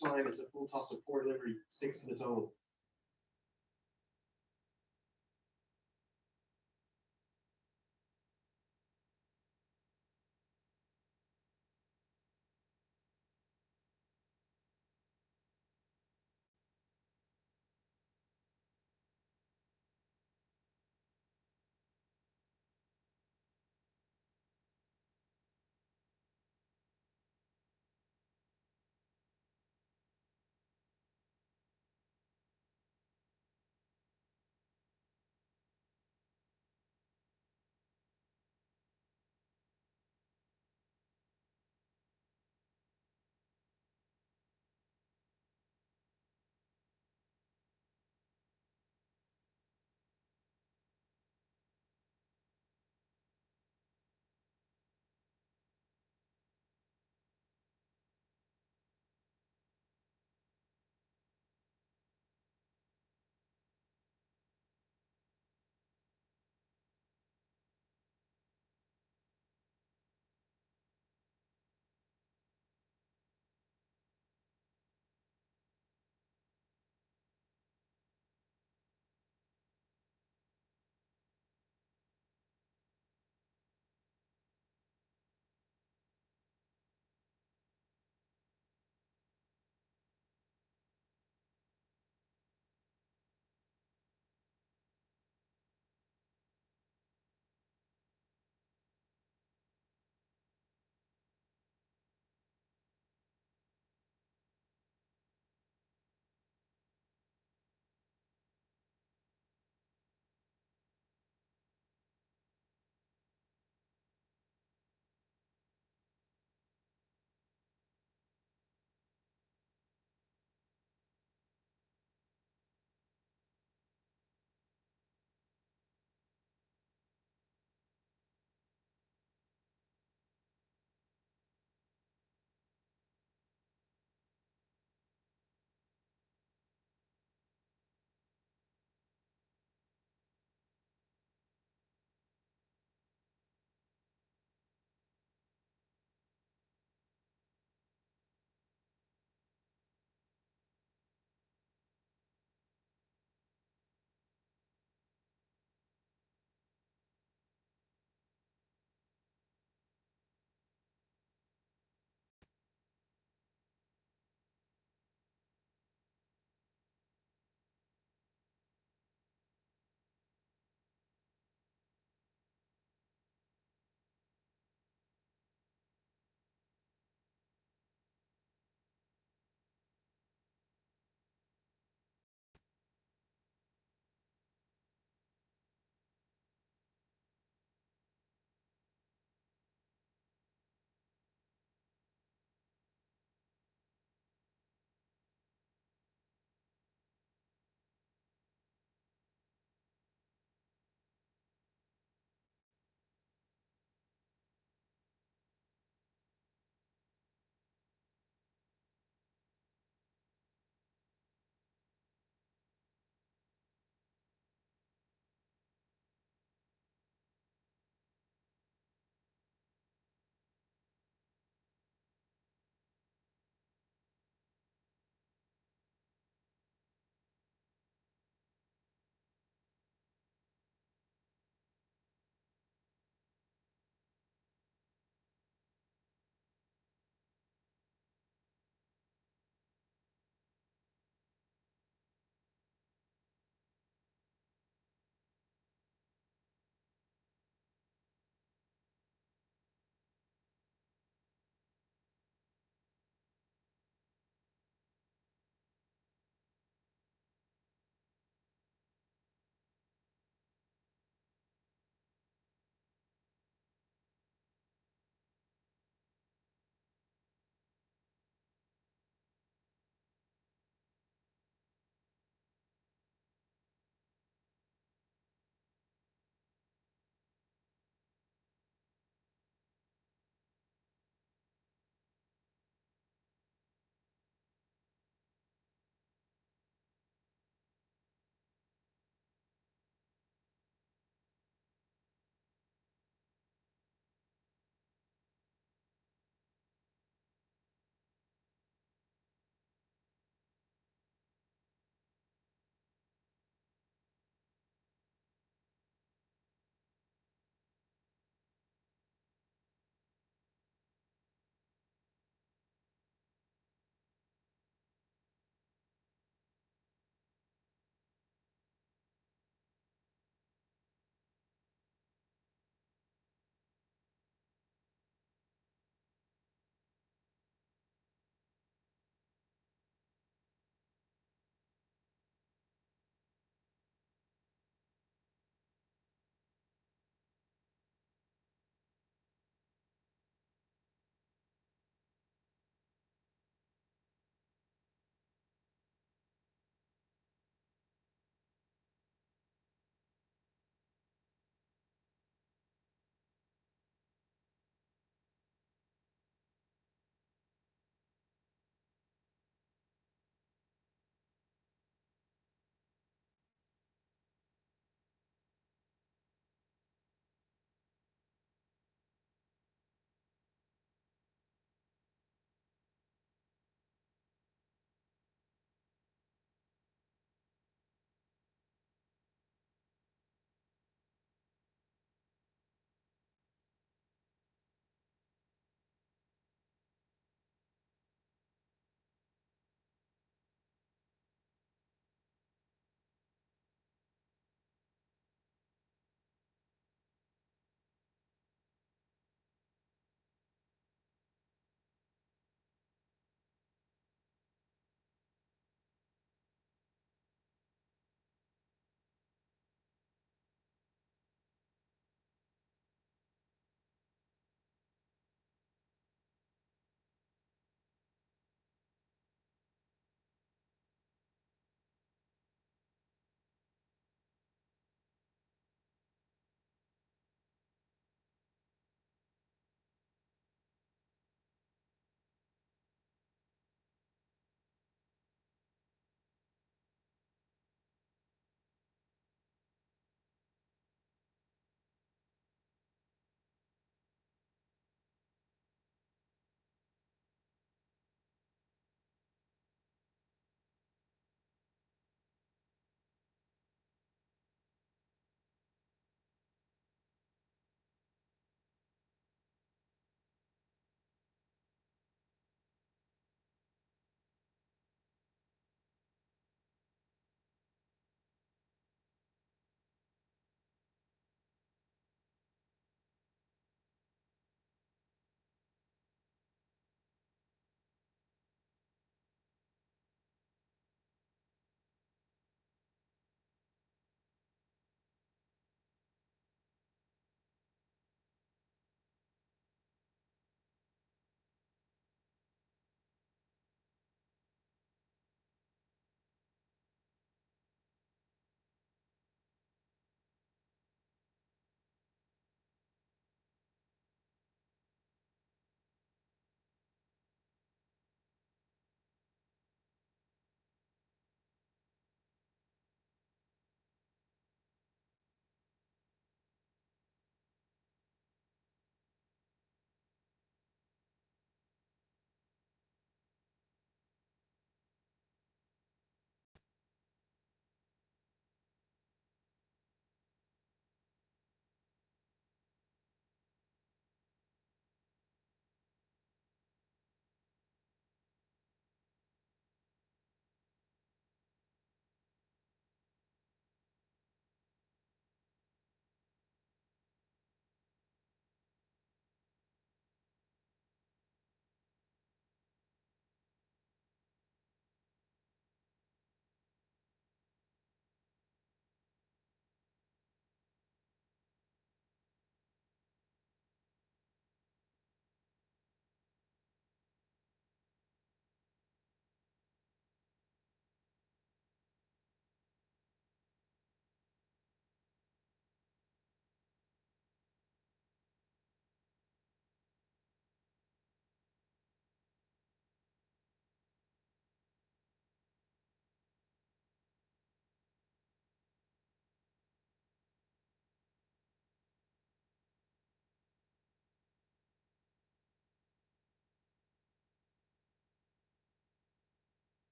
time, it's a full toss of 4 delivery, 6 to the toe.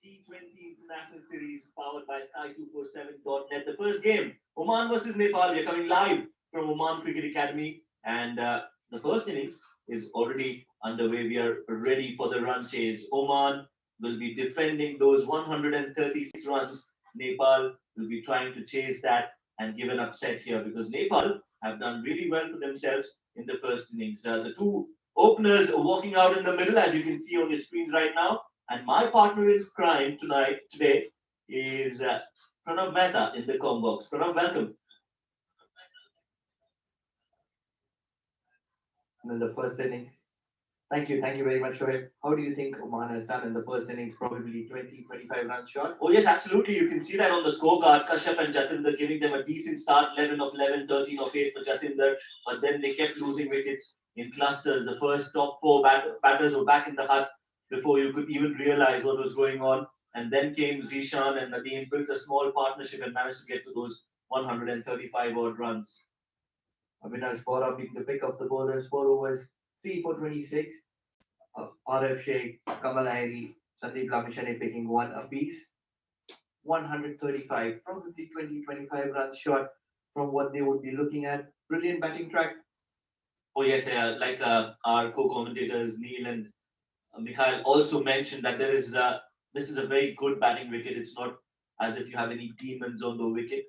T20 International Series powered by Sky247.net. The first game, Oman versus Nepal. We are coming live from Oman Cricket Academy, and the first innings is already underway. We are ready for the run chase. Oman will be defending those 136 runs. Nepal will be trying to chase that and give an upset here because Nepal have done really well for themselves in the first innings. The two openers walking out in the middle, as you can see on your screens right now. And my partner in crime today is Pranav Mehta in the com box. Pranav, welcome. In the first innings. Thank you very much, Shoaib. How do you think Oman has done in the first innings? Probably 20, 25 runs short. Oh, yes, absolutely. You can see that on the scorecard. Kashyap and Jatinder giving them a decent start 11 of 11, 13 of 8 for Jatinder. But then they kept losing wickets in clusters. The first top four batters were back in the hut before you could even realize what was going on. And then came Zishan and Nadeem, built a small partnership and managed to get to those 135 odd runs. Avinash Bora being the pick of the bowlers, 4 overs, 3 for 26. RF Sheikh, Kamal Ahiri, Sandeep Lamishane picking one apiece. 135, probably 20, 25 runs short from what they would be looking at. Brilliant batting track. Oh, yes, like our co-commentators Neil and Mikhail also mentioned that this is a very good batting wicket. It's not as if you have any demons on the wicket.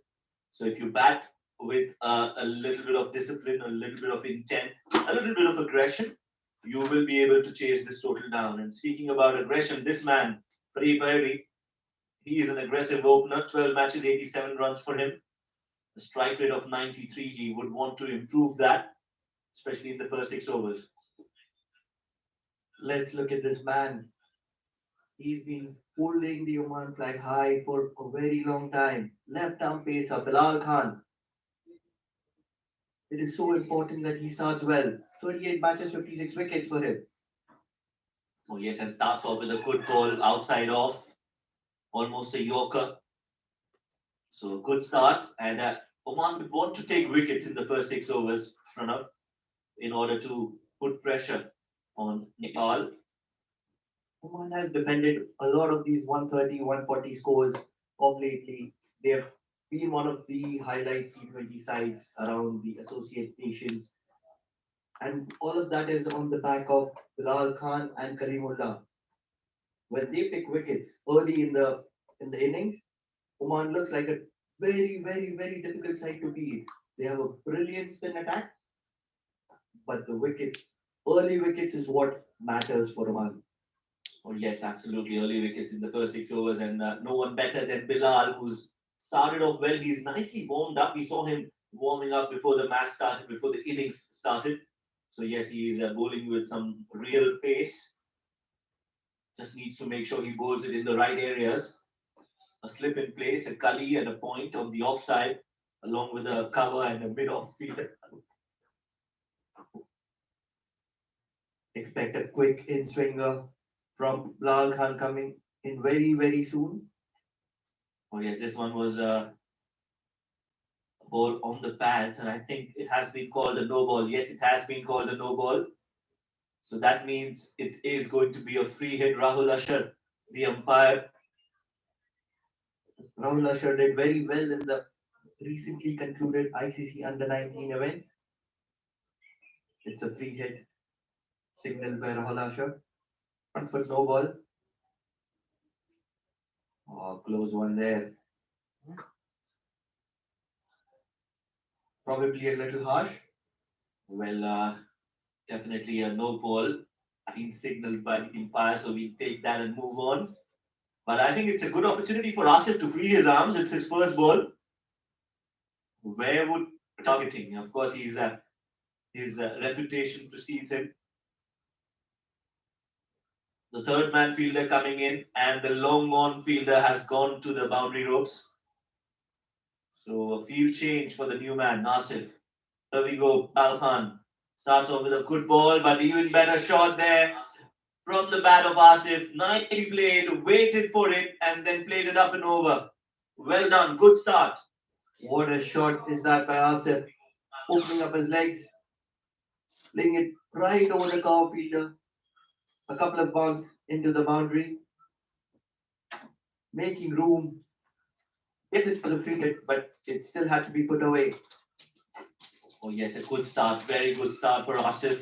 So if you bat with a little bit of discipline, a little bit of intent, a little bit of aggression, you will be able to chase this total down. And speaking about aggression, this man, Fareed Bahri, he is an aggressive opener. 12 matches, 87 runs for him. A strike rate of 93. He would want to improve that, especially in the first 6 overs. Let's look at this man. He's been holding the Oman flag high for a very long time. Left arm pacer, Bilal Khan. It is so important that he starts well. 38 matches, 56 wickets for him. Oh, yes, and starts off with a good ball outside off, almost a Yorker. So good start. And Oman would want to take wickets in the first 6 overs, Pranav, in order to put pressure on Nepal. Oman has defended a lot of these 130, 140 scores of lately. They have been one of the highlight T20 sides around the associate nations. And all of that is on the back of Bilal Khan and Kalimullah. When they pick wickets early in the innings, Oman looks like a very, very, very difficult side to beat. They have a brilliant spin attack, but the wickets, early wickets, is what matters for Oman. Oh, yes, absolutely. Early wickets in the first 6 overs, and no one better than Bilal, who's started off well. He's nicely warmed up. We saw him warming up before the match started, before the innings started. So, yes, he is bowling with some real pace. Just needs to make sure he bowls it in the right areas. A slip in place, a gully, and a point on the offside, along with a cover and a mid off field. Expect a quick in swinger from Bilal Khan coming in very, very soon. Oh, yes, this one was a ball on the pads, and I think it has been called a no ball. Yes, it has been called a no ball. So that means it is going to be a free hit. Rahul Ashar, the umpire. Rahul Ashar did very well in the recently concluded ICC Under 19 events. It's a free hit signaled by Rahul Ashar. Front foot no ball. Oh, close one there. Probably a little harsh. Well, definitely a no ball been signaled by the umpire, so we'll take that and move on. But I think it's a good opportunity for Asif to free his arms. It's his first ball. Where would targeting? Of course, his reputation precedes him. The third man fielder coming in, and the long on fielder has gone to the boundary ropes. So a field change for the new man, Nasif. There we go, Balkhan starts off with a good ball, but even better shot there from the bat of Asif. Nicely played, waited for it, and then played it up and over. Well done, good start. What a shot is that by Asif. Opening up his legs, laying it right over the cow fielder. A couple of bunks into the boundary. making room. Yes, it was a free hit, but it still had to be put away. Oh yes, a good start, very good start for Asif.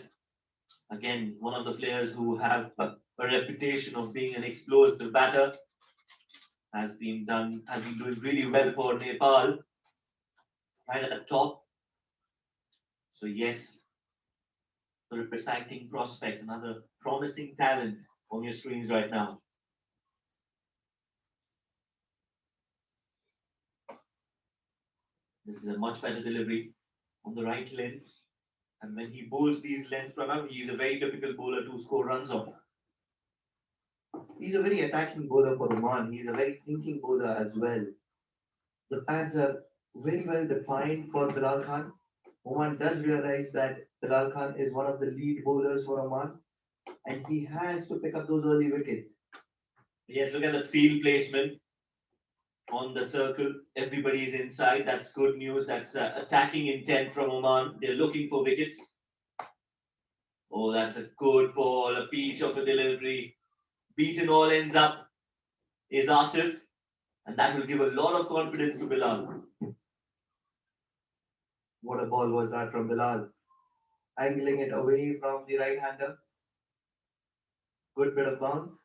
Again, one of the players who have a reputation of being an explosive batter has been doing really well for Nepal, right at the top. So yes, for a exciting prospect, another promising talent on your screens right now. This is a much better delivery on the right length. And when he bowls these lengths, Pranav, he is a very difficult bowler to score runs off. He's a very attacking bowler for Oman. He's a very thinking bowler as well. The pads are very well defined for Bilal Khan. Oman does realize that Bilal Khan is one of the lead bowlers for Oman, and he has to pick up those early wickets. Yes, look at the field placement on the circle. Everybody is inside. That's good news. That's attacking intent from Oman. They're looking for wickets. Oh, that's a good ball. A peach of a delivery. Beaten all ends up is Asif. And that will give a lot of confidence to Bilal. What a ball was that from Bilal? Angling it away from the right hander. Good bit of bounce.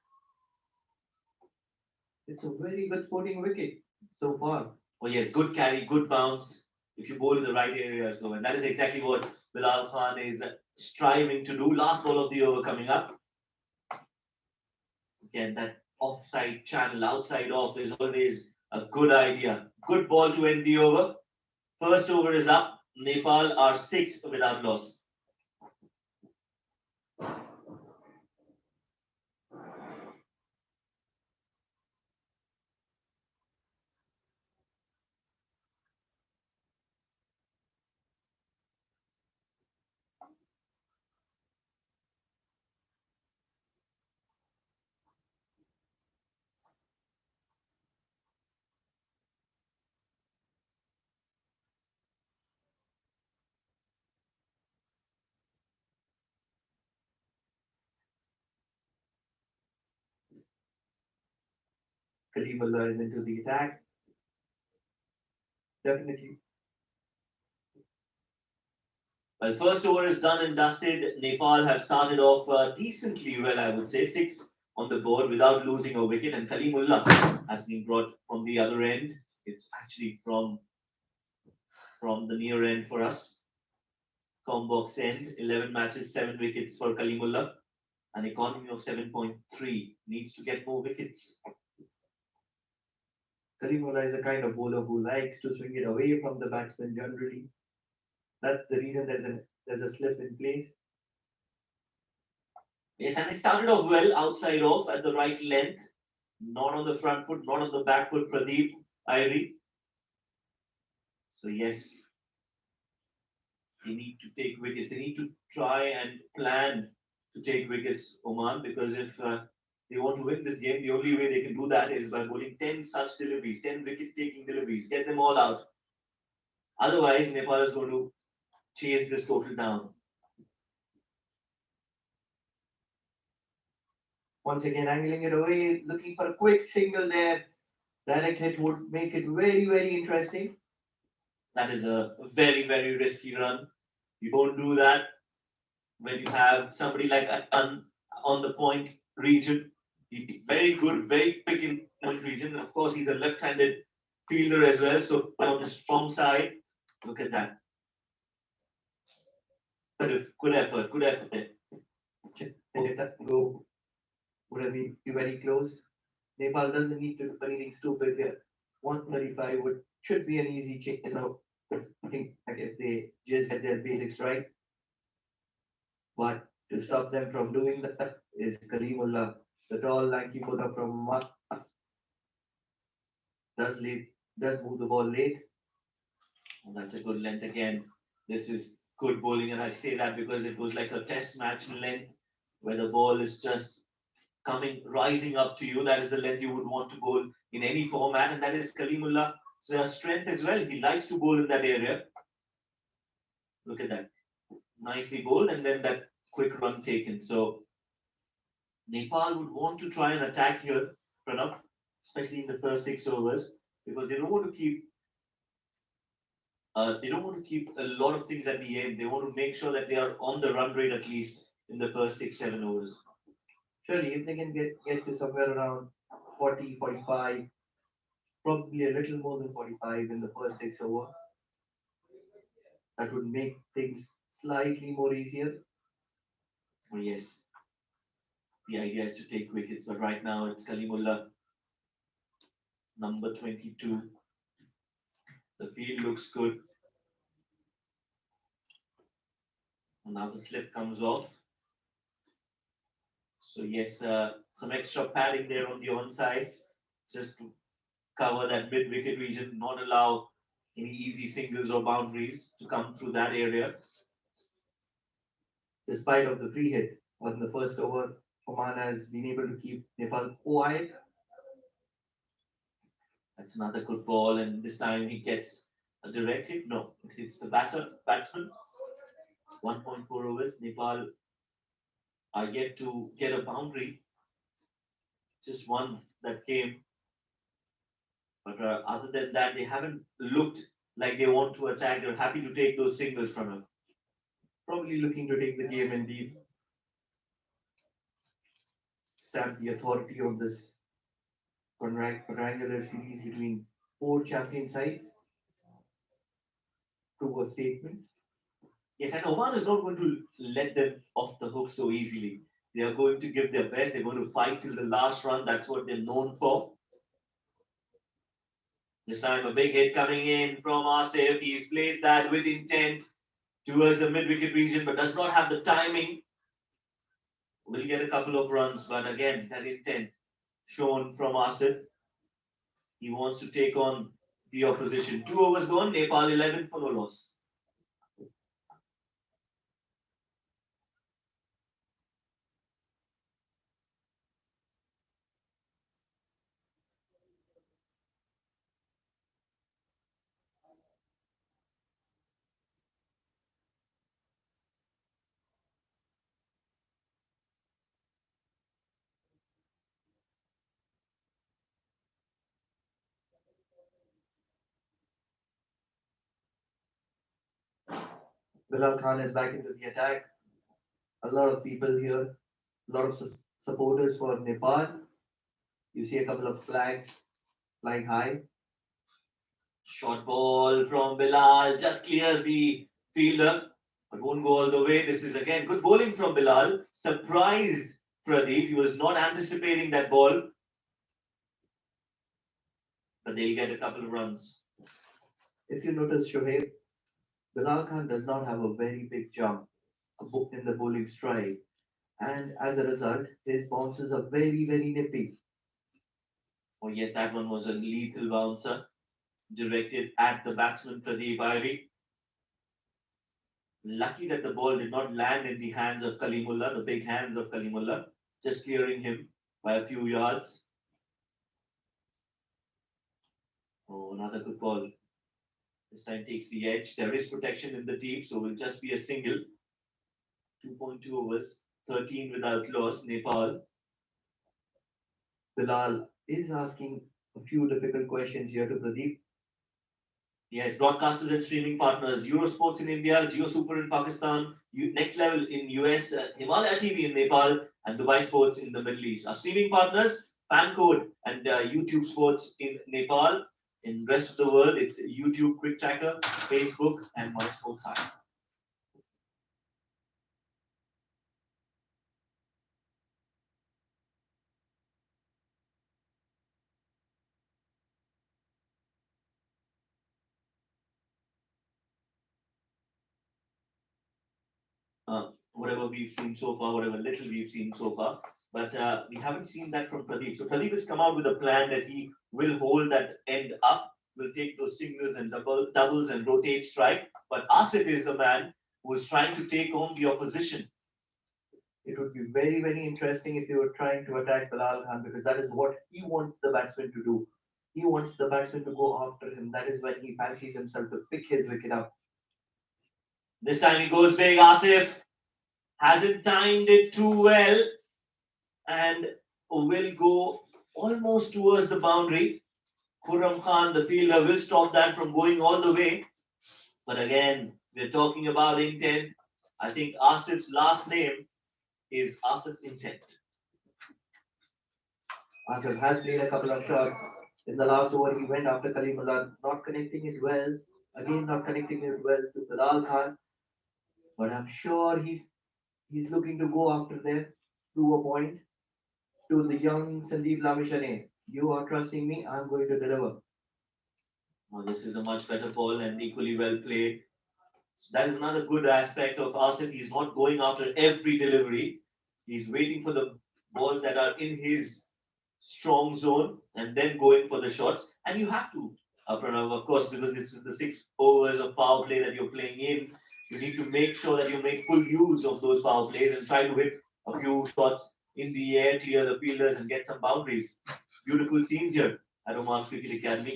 It's a very good sporting wicket so far. Oh yes, good carry, good bounce. If you bowl in the right area as well. And that is exactly what Bilal Khan is striving to do. Last ball of the over coming up. Again, that offside channel, outside off is always a good idea. Good ball to end the over. First over is up. Nepal are 6 without loss. Kalimullah is into the attack. Definitely. Well, first over is done and dusted. Nepal have started off decently well, I would say. 6 on the board without losing a wicket. And Kalimullah has been brought from the other end. It's actually from the near end for us. Combox end, 11 matches, 7 wickets for Kalimullah. An economy of 7.3. Needs to get more wickets. Kalimullah is a kind of bowler who likes to swing it away from the batsman generally. That's the reason there's a slip in place. Yes, and he started off well outside off at the right length. Not on the front foot, not on the back foot, Pradeep Irie. So yes, they need to take wickets. They need to try and plan to take wickets, Oman, because if they want to win this game, the only way they can do that is by bowling 10 such deliveries, 10 wicket-taking deliveries, get them all out. Otherwise, Nepal is going to chase this total down. Once again, angling it away, looking for a quick single there. Direct hit would make it very, very interesting. That is a very, very risky run. You don't do that when you have somebody like Atan on the point region. He's very good, very quick in point region. And of course, he's a left-handed fielder as well, so on the strong side. Look at that. Good effort, good effort there. Let that go. Would have been very close. Nepal doesn't need to do anything stupid here. 135 should be an easy change. I think like if they just get their basics right. But to stop them from doing that is Kalimullah, the tall, lanky bowler from Mak. Does move the ball late. And that's a good length again. This is good bowling, and I say that because it was like a test match length where the ball is just rising up to you. That is the length you would want to bowl in any format, and that is Kalimullah's strength as well. He likes to bowl in that area. Look at that. Nicely bowled, and then that quick run taken. So Nepal would want to try and attack here, Pranav. especially in the first 6 overs, because they don't want to keep a lot of things at the end. They want to make sure that they are on the run rate at least in the first 6, 7 overs. Surely, if they can get to somewhere around 40, 45, probably a little more than 45 in the first 6 over, that would make things slightly more easier. Oh yes, the idea is to take wickets, but right now it's Kalimullah, number 22. The field looks good. Now the slip comes off. So yes, some extra padding there on the onside, just to cover that mid-wicket region, not allow any easy singles or boundaries to come through that area. Despite of the free hit on the first over, Oman has been able to keep Nepal quiet. That's another good ball, and this time he gets a direct hit. No, it hits the batsman. 1.4 overs. Nepal are yet to get a boundary. Just one that came. But other than that, they haven't looked like they want to attack. They're happy to take those singles from him. Probably looking to take the game and stamp the authority on this quadrangular series between four champion sides to a statement. Yes, and Oman is not going to let them off the hook so easily. They are going to give their best. They're going to fight till the last run. That's what they're known for. This time a big hit coming in from Asif. He's played that with intent towards the mid-wicket region, but does not have the timing. Will get a couple of runs, but again, that intent shown from Asif. He wants to take on the opposition. 2 overs gone, Nepal 11 for no loss. Bilal Khan is back into the attack. A lot of people here, a lot of supporters for Nepal. You see a couple of flags flying high. Short ball from Bilal, just clears the fielder, but won't go all the way. This is again good bowling from Bilal. Surprised Pradeep. He was not anticipating that ball, but they'll get a couple of runs. If you notice, Shoaib, Bilal Khan does not have a very big jump in the bowling strike, and as a result, his bounces are very, very nippy. Oh yes, that one was a lethal bouncer directed at the batsman Pradeep Ivy. Lucky that the ball did not land in the hands of Kalimullah, the big hands of Kalimullah, just clearing him by a few yards. Oh, another good ball. This time takes the edge. There is protection in the team, so will just be a single. 2.2 overs, 13 without loss, Nepal. Bilal is asking a few difficult questions here to Pradeep. Yes, broadcasters and streaming partners, Eurosports in India, Geo Super in Pakistan, Next Level in US, Himalaya TV in Nepal, and Dubai Sports in the Middle East. Our streaming partners, Pancode and YouTube Sports in Nepal. In the rest of the world, it's YouTube Quick Tracker, Facebook, and My Sports High. Whatever we've seen so far, whatever little we've seen so far. But we haven't seen that from Pradeep. So Pradeep has come out with a plan that he will hold that end up, will take those singles and doubles and rotate strike. But Asif is the man who is trying to take on the opposition. It would be very, very interesting if you were trying to attack Bilal Khan because that is what he wants the batsman to do. He wants the batsman to go after him. That is when he fancies himself to pick his wicket up. This time he goes big. Asif hasn't timed it too well and will go almost towards the boundary. Khurram Khan, the fielder, will stop that from going all the way. But again, we're talking about intent. I think Asif's last name is Asif Intent. Asif has played a couple of shots. In the last over, he went after Kalimullah, not connecting it well. Again, not connecting it well to Bilal Khan. But I'm sure he's looking to go after them to a point to the young Sandeep Lamishane. You are trusting me, I'm going to deliver. Well, this is a much better ball and equally well played. So that is another good aspect of Asif. He's not going after every delivery. He's waiting for the balls that are in his strong zone and then going for the shots. And you have to, Pranav, of course, because this is the 6 overs of power play that you're playing in. You need to make sure that you make full use of those power plays and try to hit a few shots in the air, clear the fielders, and get some boundaries. Beautiful scenes here at Oman Cricket Academy.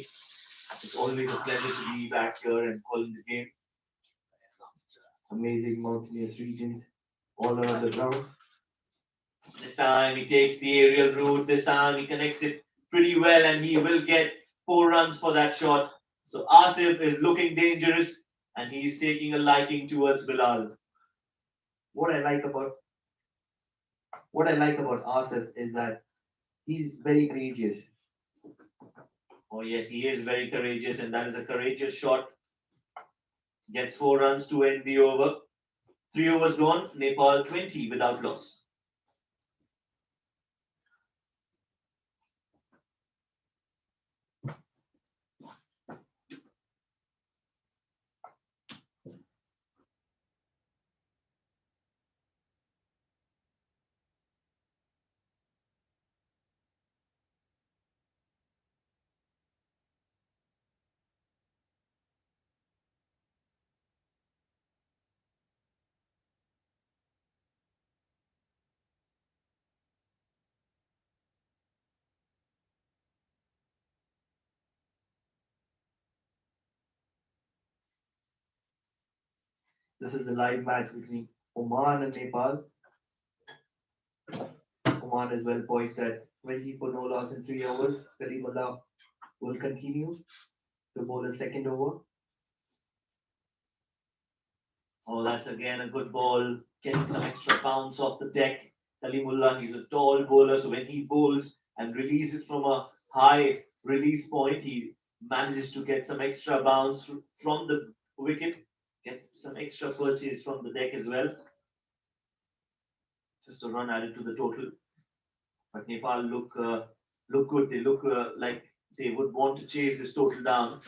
It's always a pleasure to be back here and calling the game. Amazing mountainous regions all around the ground. This time he takes the aerial route. This time he connects it pretty well and he will get 4 runs for that shot. So Asif is looking dangerous and he is taking a liking towards Bilal. What I like about Asif is that he's very courageous. Oh yes, he is very courageous and that is a courageous shot. Gets 4 runs to end the over. 3 overs gone, Nepal 20 without loss. This is the live match between Oman and Nepal. Oman is well poised at 20 for no loss in 3 overs. Kalimullah will continue to bowl a second over. Oh, that's again a good ball, getting some extra bounce off the deck. Kalimullah, he's a tall bowler, so when he bowls and releases from a high release point, he manages to get some extra bounce from the wicket, gets some extra purchase from the deck as well. Just a run added to the total. But Nepal look good. They look like they would want to chase this total down.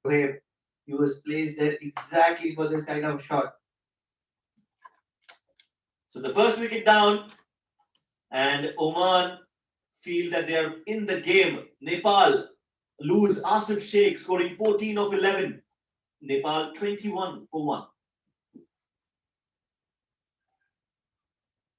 Okay, he was placed there exactly for this kind of shot. So the first wicket down, and Oman feel that they are in the game. Nepal lose Asif Sheikh scoring 14 of 11. Nepal 21 for 1.